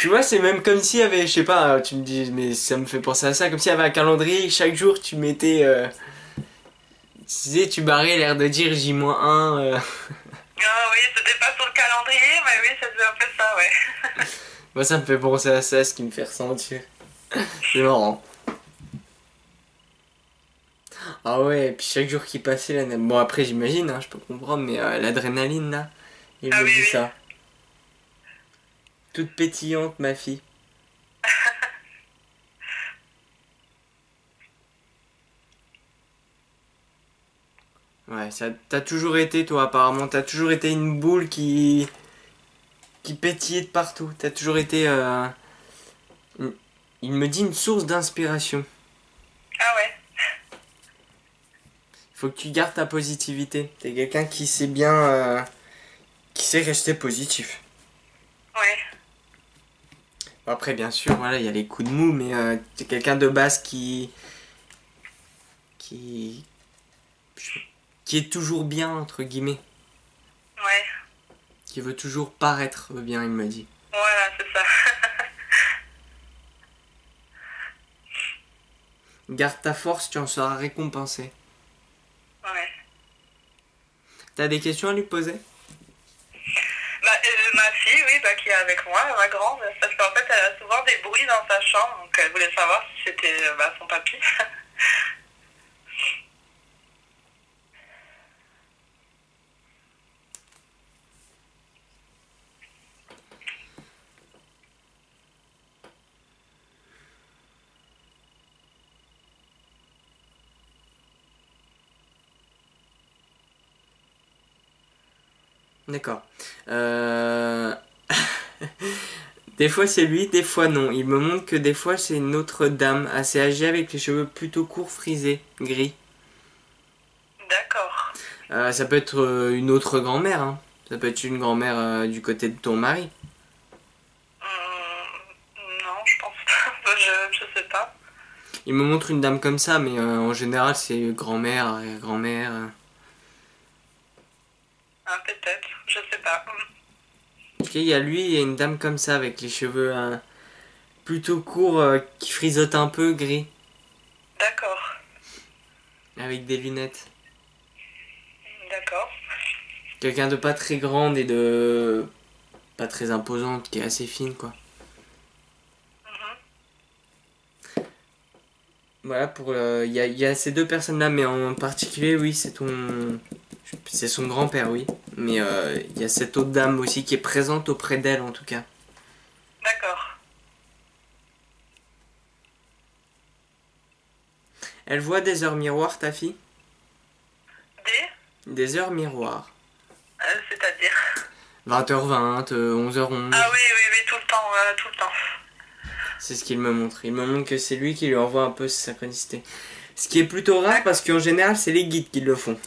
Tu vois, c'est même comme s'il y avait, je sais pas, tu me dis, mais ça me fait penser à ça, comme s'il y avait un calendrier, chaque jour tu mettais, tu sais, tu barrais l'air de dire J-1. Ah oui, c'était pas sur le calendrier, mais oui, ça faisait un peu ça, ouais. Moi ça me fait penser à ça, ce qui me fait ressentir. C'est marrant. Ah ouais, et puis chaque jour qui passait, là, bon après j'imagine, hein, je peux comprendre, mais l'adrénaline là, il Ah me oui, dit oui. ça. Toute pétillante ma fille. Ouais, ça, t'as toujours été toi apparemment, t'as toujours été une boule qui pétillait de partout. T'as toujours été, une- il me dit une source d'inspiration. Ah ouais. Faut que tu gardes ta positivité. T'es quelqu'un qui sait bien, qui sait rester positif. Ouais. Après, bien sûr, voilà, il y a les coups de mou, mais t'es quelqu'un de base qui, qui est toujours bien entre guillemets, Ouais. qui veut toujours paraître bien, il me dit. Voilà, c'est ça. Garde ta force, tu en seras récompensé. Ouais. T'as des questions à lui poser? Bah, ma fille, oui, bah, qui est avec moi, ma grande, parce qu'en fait, elle a souvent des bruits dans sa chambre, donc elle voulait savoir si c'était bah, son papy. D'accord. Euh... Des fois c'est lui, des fois non. Il me montre que des fois c'est une autre dame assez âgée avec les cheveux plutôt courts frisés, gris. D'accord. Ça peut être une autre grand-mère, hein. Ça peut être une grand-mère du côté de ton mari. Non, je pense pas. Je sais pas. Il me montre une dame comme ça, mais en général c'est grand-mère, arrière-grand-mère. Ah, peut-être, je sais pas. Ok, il y a lui, il y a une dame comme ça avec les cheveux plutôt courts qui frisotent un peu, gris, D'accord. avec des lunettes. D'accord. Quelqu'un de pas très grande et de pas très imposante, qui est assez fine quoi. Mhm. Voilà, pour il y a ces deux personnes-là, mais en particulier, oui, c'est ton. C'est son grand-père, oui. mais il y a cette autre dame aussi qui est présente auprès d'elle en tout cas. D'accord. Elle voit des heures miroirs, ta fille? Des Des heures miroirs. C'est-à-dire 20h20, 11h11. Ah oui, oui, oui, tout le temps, tout le temps. C'est ce qu'il me montre. Il me montre que c'est lui qui lui envoie un peu sa synchronicité. Ce qui est plutôt rare parce qu'en général, c'est les guides qui le font.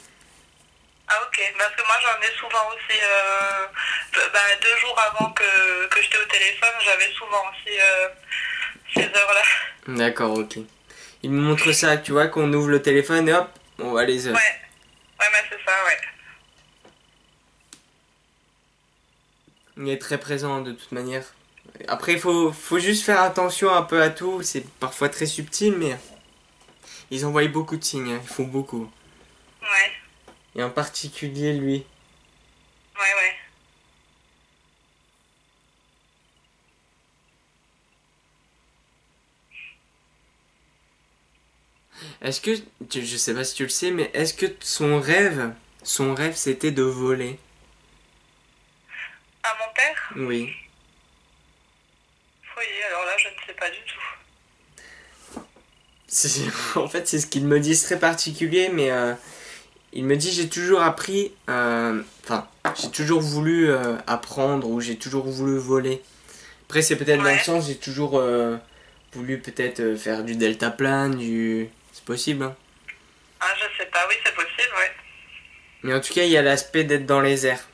Ah ok, parce que moi j'en ai souvent aussi, 2 jours avant que j'étais au téléphone, j'avais souvent aussi ces heures-là. D'accord, ok. Il me montre ça, tu vois, qu'on ouvre le téléphone et hop, on voit les heures. Ouais, mais c'est ça, ouais. Il est très présent de toute manière. Après, faut juste faire attention un peu à tout. C'est parfois très subtil, mais ils envoient beaucoup de signes. Ils font beaucoup. Ouais, Et en particulier lui. ouais, ouais. Est-ce que, je sais pas si tu le sais, mais est-ce que son rêve c'était de voler? À mon père? Oui. Oui, alors là, je ne sais pas du tout. En fait, c'est ce qu'il me dit, c'est très particulier, mais il me dit j'ai toujours appris, enfin, j'ai toujours voulu apprendre ou j'ai toujours voulu voler. Après, c'est peut-être dans le Ouais. sens, j'ai toujours voulu peut-être faire du deltaplane, du... C'est possible, hein. Ah, je sais pas, oui, c'est possible, ouais. Mais en tout cas, il y a l'aspect d'être dans les airs.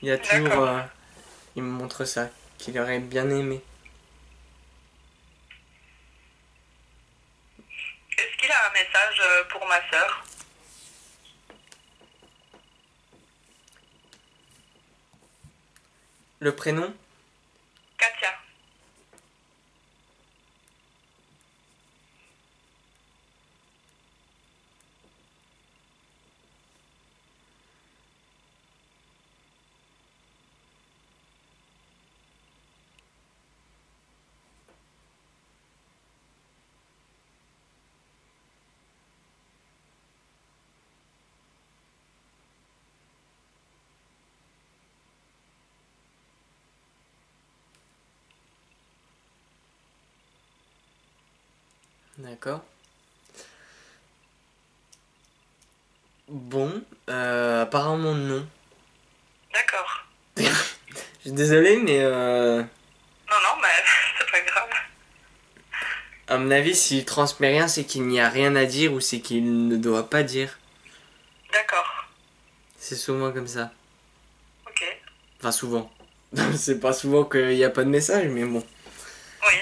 Il y a toujours... D'accord. il me montre ça, qu'il aurait bien aimé. Est-ce qu'il a un message pour ma sœur? Le prénom? Katia. D'accord. Bon, apparemment non. D'accord. Je suis désolé, mais Non, non, mais c'est pas grave. à mon avis, s'il transmet rien, c'est qu'il n'y a rien à dire ou c'est qu'il ne doit pas dire. D'accord. C'est souvent comme ça. Ok. Enfin, souvent. C'est pas souvent qu'il n'y a pas de message, mais bon. Oui.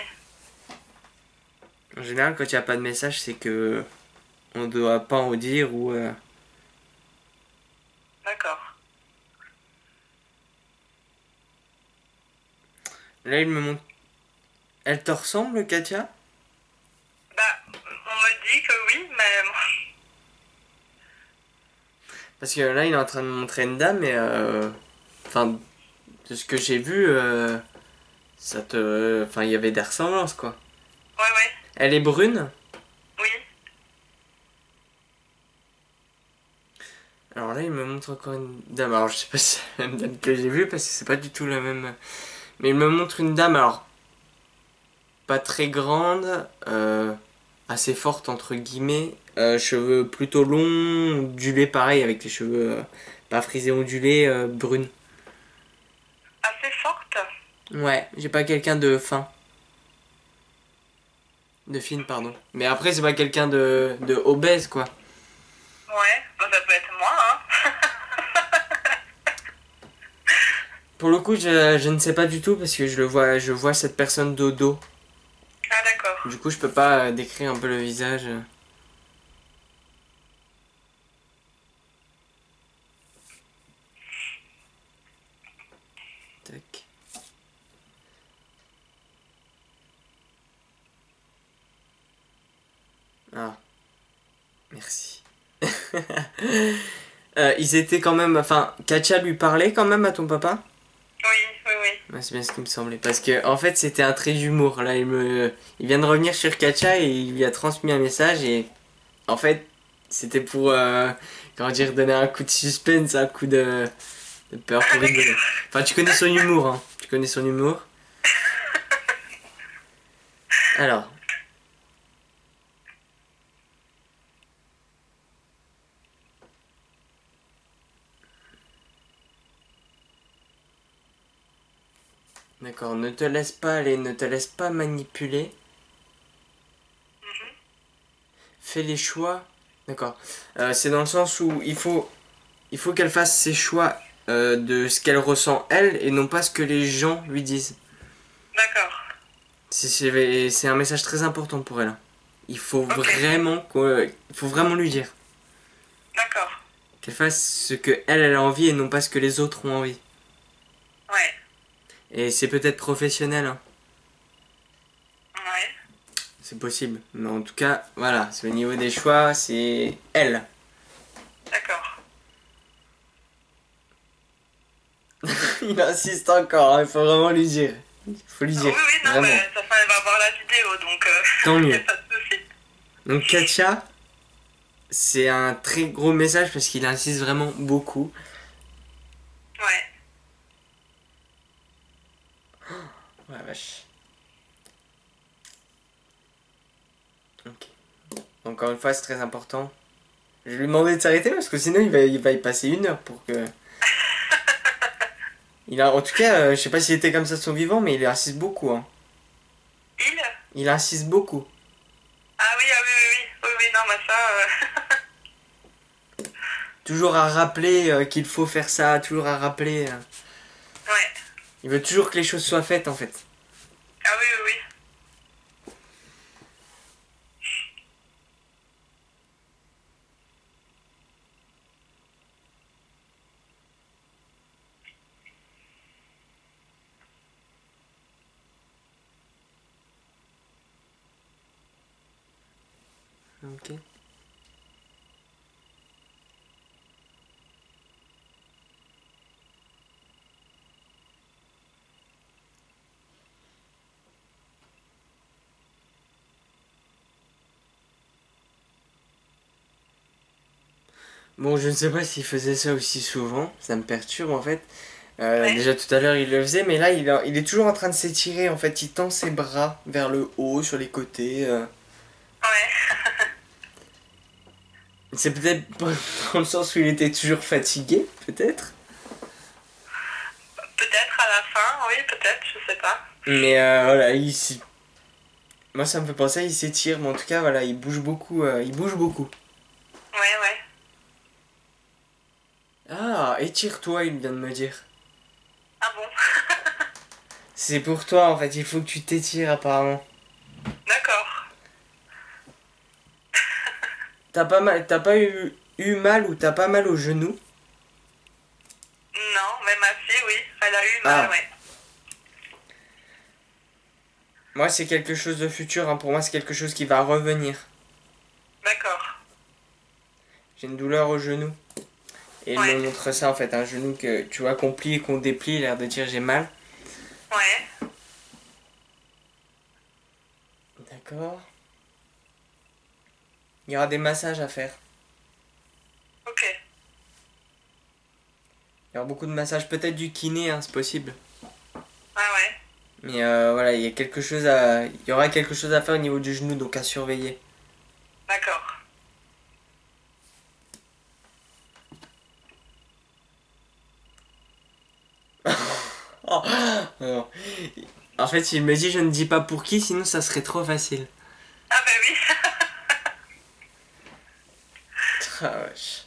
En général, quand il n'y a pas de message, c'est que on ne doit pas en dire ou... D'accord. Là, il me montre... Elle te ressemble, Katia? Bah, on me dit que oui, mais Parce que là, il est en train de me montrer une dame et... Enfin, de ce que j'ai vu, ça te... Enfin, il y avait des ressemblances, quoi. ouais, ouais. Elle est brune? Oui. Alors là, il me montre encore une dame. Alors, je sais pas si c'est la même dame que j'ai vue parce que c'est pas du tout la même. Mais il me montre une dame, alors, pas très grande, assez forte entre guillemets, cheveux plutôt longs, ondulés pareil, avec les cheveux pas frisés ondulés, brunes. Assez forte. Ouais, j'ai pas quelqu'un de fin. De fine, pardon. Mais après, c'est pas quelqu'un de obèse, quoi. Ouais. Bah, ça peut être moi, hein. Pour le coup, je ne sais pas du tout parce que je vois cette personne de dos. Ah, d'accord. Du coup, je peux pas décrire un peu le visage. Tac. Ah, merci. Ils étaient quand même. Enfin, Katia lui parlait quand même à ton papa? Oui, oui, oui. Ouais, c'est bien ce qui me semblait. Parce que, en fait, c'était un trait d'humour. Là, il vient de revenir sur Katia et il lui a transmis un message. Et en fait, c'était pour. Comment dire, donner un coup de suspense, un coup de. De peur pour rigoler. Enfin, tu connais son humour, hein. Tu connais son humour. Alors. D'accord, ne te laisse pas aller, ne te laisse pas manipuler. Fais les choix. D'accord. C'est dans le sens où il faut qu'elle fasse ses choix de ce qu'elle ressent elle et non pas ce que les gens lui disent. D'accord. C'est un message très important pour elle. Il faut Ok. vraiment il faut vraiment lui dire D'accord. qu'elle fasse ce que elle a envie et non pas ce que les autres ont envie. Ouais. Et c'est peut-être professionnel, hein. Ouais. C'est possible. Mais en tout cas, voilà, c'est au niveau des choix, c'est elle. D'accord. Il insiste encore, hein, il faut vraiment lui dire. Il faut lui Oui, dire, oui, non, vraiment. mais de toute façon, elle va voir la vidéo, donc Tant y mieux. a pas de souci. Donc Katia, c'est un très gros message parce qu'il insiste vraiment beaucoup. Ouais. Ouais, vache. Ok. Encore une fois, c'est très important. Je vais lui demander de s'arrêter parce que sinon il va y passer 1 heure pour que... En tout cas, je sais pas s'il était comme ça de son vivant, mais il insiste beaucoup, hein. Il? Il insiste beaucoup. Ah oui, oui, oui. Oui, oui, non, mais ça... Toujours à rappeler qu'il faut faire ça, toujours à rappeler. Ouais. Il veut toujours que les choses soient faites en fait. Ah oui, oui, oui. Ok. Bon, je ne sais pas s'il faisait ça aussi souvent, ça me perturbe en fait. Ouais. Déjà tout à l'heure il le faisait, mais là il est toujours en train de s'étirer en fait. Il tend ses bras vers le haut, sur les côtés. Ouais. C'est peut-être dans le sens où il était toujours fatigué, peut-être. Peut-être à la fin, oui, peut-être, je sais pas. Mais voilà, moi ça me fait penser, il s'étire, mais en tout cas voilà, il bouge beaucoup. Il bouge beaucoup. Ouais, ouais. Ah, étire-toi, il vient de me dire. Ah bon? C'est pour toi en fait, il faut que tu t'étires apparemment. D'accord. T'as pas eu mal ou t'as pas mal au genou? Non, mais ma fille, oui, elle a eu mal, Ah, ouais. moi c'est quelque chose de futur, hein. Pour moi c'est quelque chose qui va revenir. D'accord. J'ai une douleur au genou. Et il me Ouais. montre ça en fait, un genou que tu vois qu'on plie et qu'on déplie, l'air de dire j'ai mal. Ouais. D'accord. Il y aura des massages à faire. Ok. Il y aura beaucoup de massages, peut-être du kiné, hein, c'est possible. Ah ouais. Mais voilà, il y aura quelque chose à faire au niveau du genou, donc à surveiller. D'accord. Oh, non. En fait, il me dit je ne dis pas pour qui, sinon ça serait trop facile. Ah ben oui. Ah, wesh.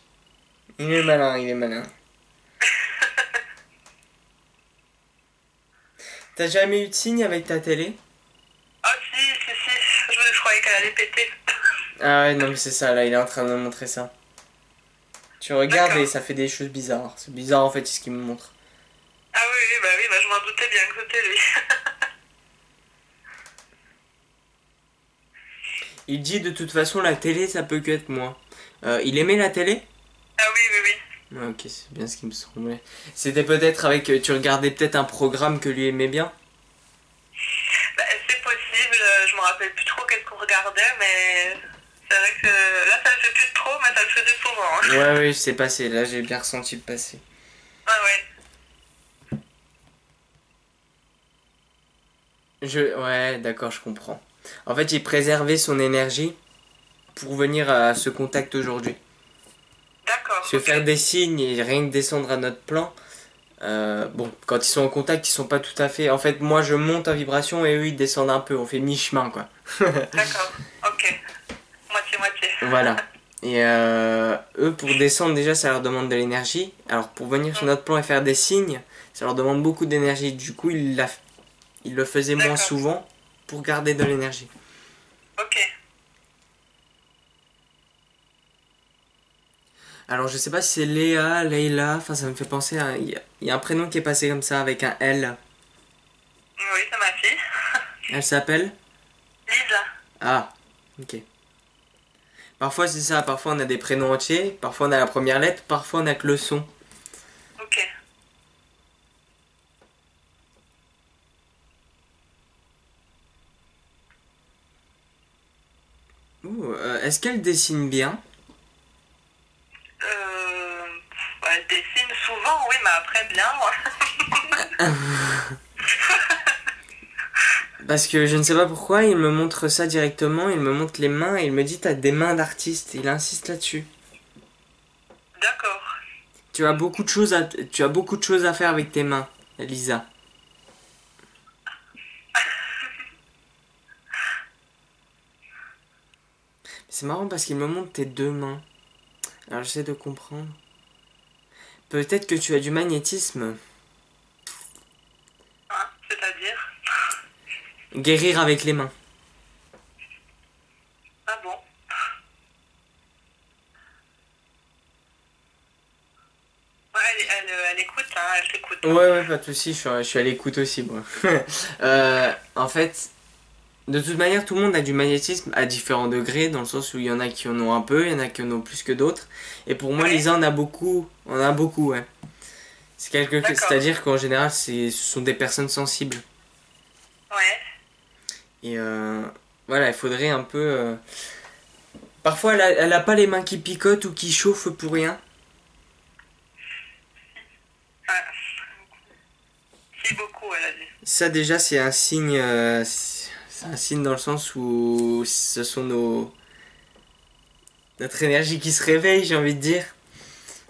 Il est malin, il est malin. T'as jamais eu de signe avec ta télé? Oh si, si, si. Je croyais qu'elle allait péter. Ah ouais, non mais c'est ça, là, il est en train de me montrer ça. Tu regardes et D'accord. ça fait des choses bizarres. C'est bizarre en fait ce qu'il me montre. Ah oui, bah je m'en doutais bien que c'était lui. Il dit de toute façon la télé ça peut que être moi. Il aimait la télé? Ah oui, oui, oui. Ah, ok, c'est bien ce qui me semblait. C'était peut-être avec... tu regardais peut-être un programme que lui aimait bien? Bah, c'est possible, je me rappelle plus trop qu'est-ce qu'on regardait, mais c'est vrai que là ça le fait plus trop, mais ça le faisait souvent, hein. Ouais, ouais, c'est passé. Là j'ai bien ressenti le passé. Ah ouais. Ouais, d'accord, je comprends. En fait, il préservait son énergie pour venir à ce contact aujourd'hui. D'accord, Se ok. faire des signes et rien que descendre à notre plan. Bon, quand ils sont en contact, ils sont pas tout à fait. En fait, moi je monte en vibration et eux ils descendent un peu. On fait mi-chemin quoi. D'accord, ok. Moitié-moitié. Voilà. Et eux, pour descendre, déjà, ça leur demande de l'énergie. Alors, pour venir sur Hmm, notre plan et faire des signes, ça leur demande beaucoup d'énergie. Du coup, ils le faisaient moins d'accord, souvent pour garder de l'énergie. ok. Alors, je sais pas si c'est Léa, Leila, enfin, ça me fait penser à. Il y a un prénom qui est passé comme ça avec un L. Oui, c'est ma fille. Elle s'appelle. Lisa. Ah, ok. Parfois, c'est ça. Parfois, on a des prénoms entiers. Parfois, on a la première lettre. Parfois, on a que le son. Ok. Ouh, est-ce qu'elle dessine bien? Euh, elle dessine souvent, oui, mais après bien, moi. Parce que je ne sais pas pourquoi, il me montre ça directement, il me montre les mains et il me dit t'as des mains d'artiste. Il insiste là-dessus. D'accord. Tu as beaucoup de choses à faire avec tes mains, Lisa. C'est marrant parce qu'il me montre tes deux mains. Alors j'essaie de comprendre. Peut-être que tu as du magnétisme. Hein, c'est-à-dire? Guérir avec les mains. Ah bon? Ouais, elle écoute, hein, elle t'écoute. Ouais, Hein. ouais, pas de soucis, je suis à l'écoute aussi, moi. En fait, de toute manière, tout le monde a du magnétisme à différents degrés, dans le sens où il y en a qui en ont un peu, il y en a qui en ont plus que d'autres. Et pour moi, Ouais, Lisa en a beaucoup, ouais. d'accord. C'est-à-dire qu'en général, ce sont des personnes sensibles. Ouais. Et voilà, il faudrait un peu. Parfois, elle a pas les mains qui picotent ou qui chauffent pour rien. Ouais. Si beaucoup, elle a dit. Ça, déjà, c'est un signe. C'est un signe dans le sens où ce sont notre énergie qui se réveille, j'ai envie de dire.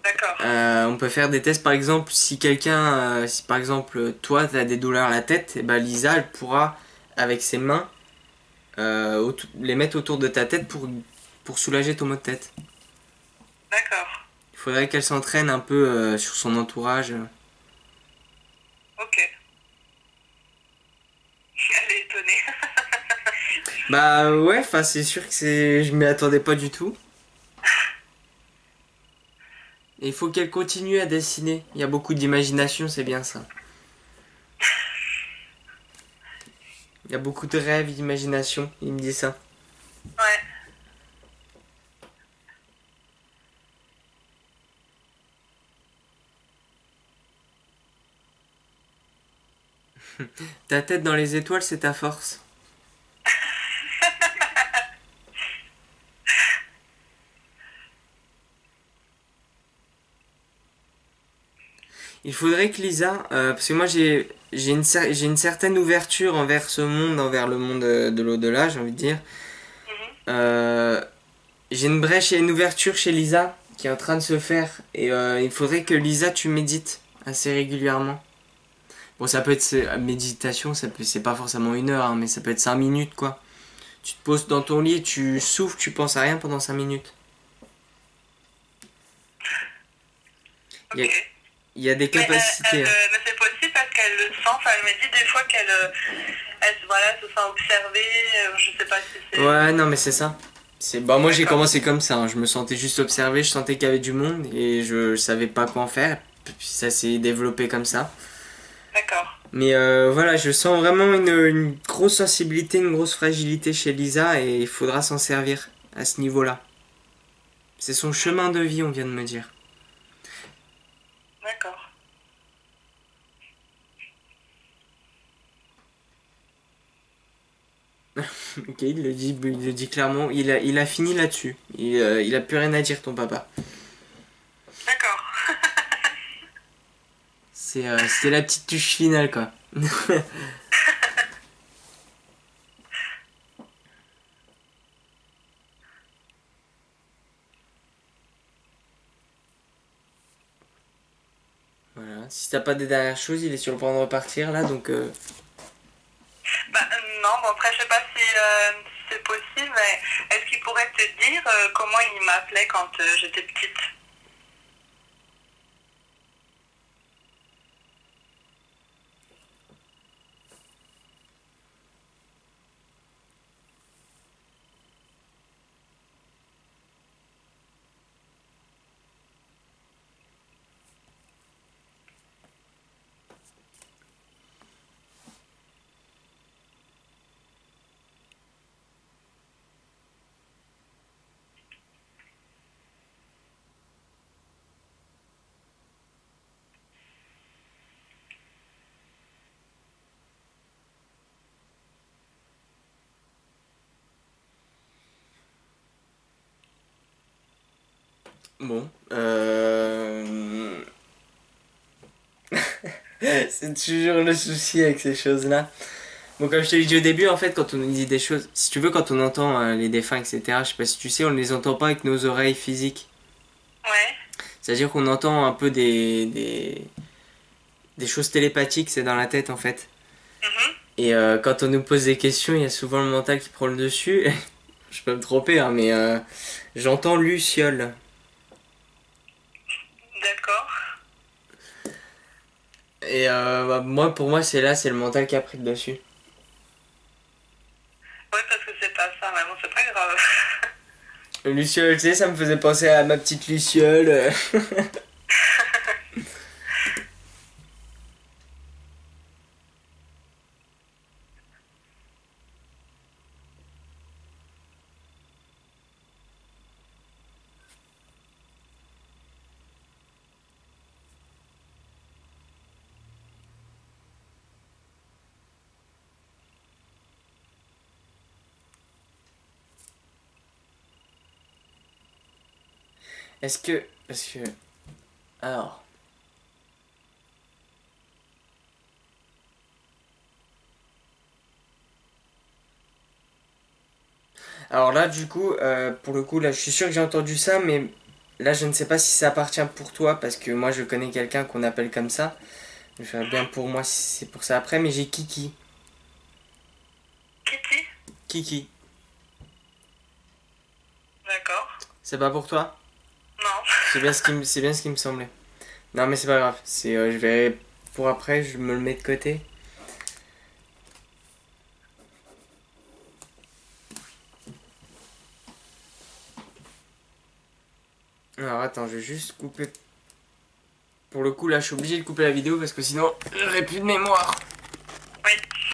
D'accord. On peut faire des tests, par exemple, si par exemple toi tu as des douleurs à la tête, et ben Lisa elle pourra avec ses mains les mettre autour de ta tête pour soulager ton maux de tête. D'accord. Il faudrait qu'elle s'entraîne un peu sur son entourage. Ok. Elle est étonnée. Bah ouais, enfin c'est sûr que je m'y attendais pas du tout. Et il faut qu'elle continue à dessiner. Il y a beaucoup d'imagination, c'est bien ça. Il y a beaucoup de rêves, d'imagination, il me dit ça. Ouais. Ta tête dans les étoiles, c'est ta force. Il faudrait que Lisa, parce que moi j'ai une certaine ouverture envers ce monde, envers le monde de l'au-delà, j'ai envie de dire. Mhm. Euh, j'ai une brèche et une ouverture chez Lisa qui est en train de se faire, et il faudrait que Lisa tu médites assez régulièrement. Bon, ça peut être méditation, c'est pas forcément une heure, hein, mais ça peut être 5 minutes quoi. Tu te poses dans ton lit, tu souffles, tu penses à rien pendant 5 minutes. Il y Ok. a, il y a des Mais, capacités, hein. mais c'est possible parce qu'elle le sent. Enfin, elle m'a dit des fois qu'elle voilà, se sent observée. Je sais pas si c'est... Ouais, non, mais c'est ça. Bah, moi j'ai D'accord. commencé comme ça, hein. Je me sentais juste observé, je sentais qu'il y avait du monde et je savais pas quoi en faire. Puis ça s'est développé comme ça. D'accord. Mais voilà, je sens vraiment une grosse sensibilité, une grosse fragilité chez Lisa et il faudra s'en servir à ce niveau-là. C'est son Mhm. chemin de vie, on vient de me dire. D'accord. Ok, il le dit clairement. Il a fini là-dessus. Il a plus rien à dire, ton papa. D'accord. C'était la petite touche finale, quoi. Voilà. Si t'as pas des dernières choses, il est sur le point de repartir là, donc... Bah non, bon après je sais pas si c'est possible, mais est-ce qu'il pourrait te dire comment il m'appelait quand j'étais petite? Bon. C'est toujours le souci avec ces choses-là. Bon, comme je te l'ai dit au début, en fait, quand on nous dit des choses, si tu veux, quand on entend les défunts, etc., je sais pas si tu sais, on ne les entend pas avec nos oreilles physiques. Ouais. C'est-à-dire qu'on entend un peu des choses télépathiques, c'est dans la tête, en fait. Mhm. Et quand on nous pose des questions, il y a souvent le mental qui prend le dessus. Je peux me tromper, hein, mais j'entends Luciole. D'accord. Et bah, moi, pour moi, c'est là, c'est le mental qui a pris le dessus. Ouais, parce que c'est pas ça, mais bon, c'est pas grave. Luciole, tu sais, ça me faisait penser à ma petite Luciole. Est-ce que... Parce que... Alors... Alors là, du coup, pour le coup, là, je suis sûr que j'ai entendu ça, mais là, je ne sais pas si ça appartient pour toi, parce que moi, je connais quelqu'un qu'on appelle comme ça. Je ferais bien pour moi si c'est pour ça après, mais j'ai Kiki. Kitty? Kiki. D'accord. C'est pas pour toi? Non. C'est bien ce qui me semblait. Non, mais c'est pas grave. C'est, je vais... Pour après, je me le mets de côté. Alors attends, je vais juste couper. Pour le coup, là, je suis obligé de couper la vidéo parce que sinon, j'aurai plus de mémoire.